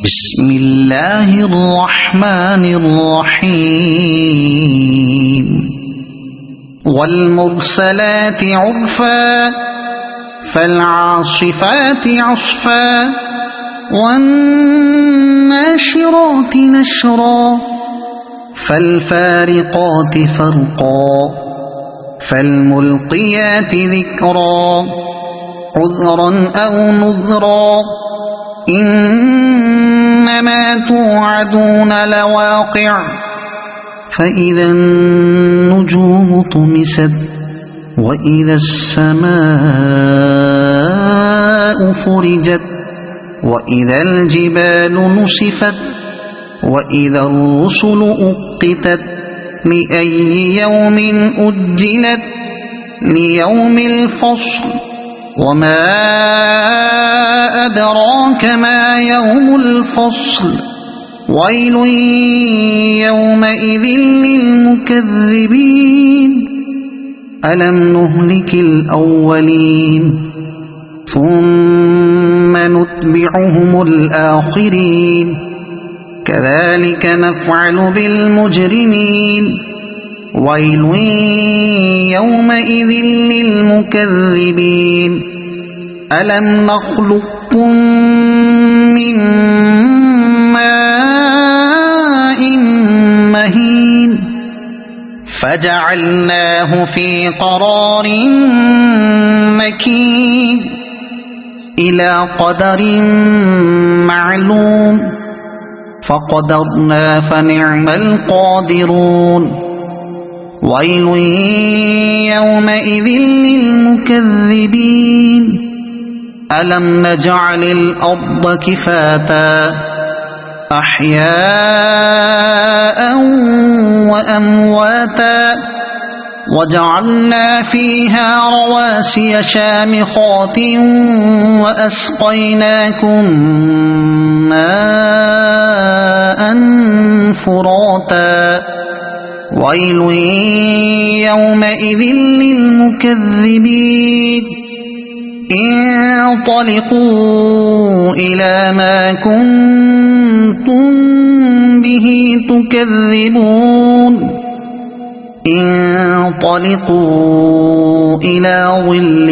بسم الله الرحمن الرحيم والمرسلات عرفا فالعاصفات عصفا والناشرات نشرا فالفارقات فرقا فالملقيات ذكرا عذرا أو نذرا إنما توعدون لواقع فإذا النجوم طمست وإذا السماء فرجت وإذا الجبال نسفت وإذا الرسل أقتت لأي يوم أجلت ليوم الفصل وما أدراك ما يوم الفصل ويل يومئذ للمكذبين ألم نهلك الأولين ثم نتبعهم الآخرين كذلك نفعل بالمجرمين ويل يومئذ للمكذبين ألم نخلقكم من ماء مهين فجعلناه في قرار مكين إلى قدر معلوم فقدرنا فنعم القادرون ويل يومئذ للمكذبين ألم نجعل الأرض كفاتا أحياء وأمواتا وجعلنا فيها رواسي شامخات وأسقيناكم ماء فراتا ويل يومئذ للمكذبين انطلقوا إلى ما كنتم به تكذبون انطلقوا إلى ظل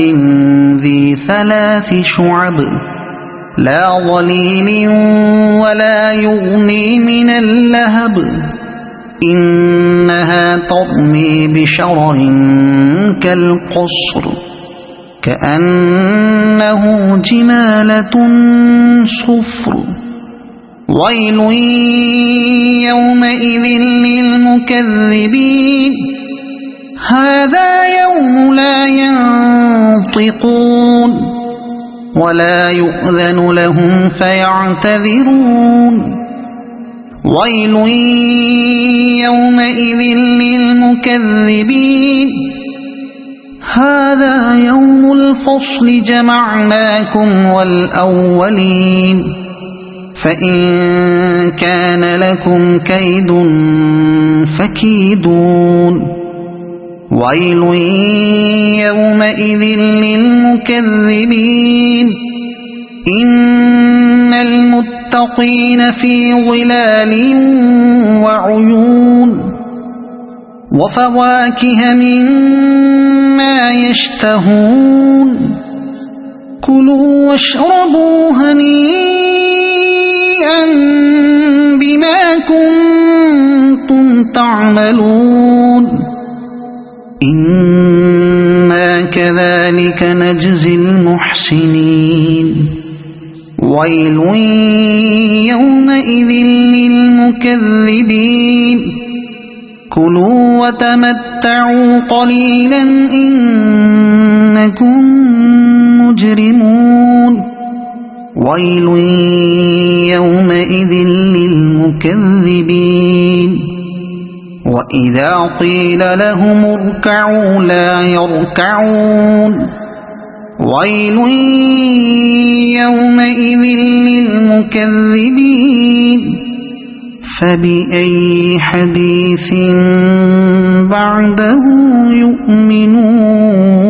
ذي 3 شعب لا ظليل ولا يغني من اللهب إنها ترمي بشرر كالقصر كأنه جمالة صفر ويل يومئذ للمكذبين هذا يوم لا ينطقون ولا يؤذن لهم فيعتذرون ويل يومئذ للمكذبين هذا يوم الفصل جمعناكم والأولين فإن كان لكم كيد فكيدون ويل يومئذ للمكذبين إن المتقين في ظلال وعيون وفواكه مما يشتهون كلوا واشربوا هنيئا بما كنتم تعملون إنا كذلك نجزي المحسنين ويل يومئذ للمكذبين كلوا وتمتعوا قليلا إنكم مجرمون ويل يومئذ للمكذبين وإذا قيل لهم اركعوا لا يركعون ويل يومئذ للمكذبين فبأي حديث بعده يؤمنون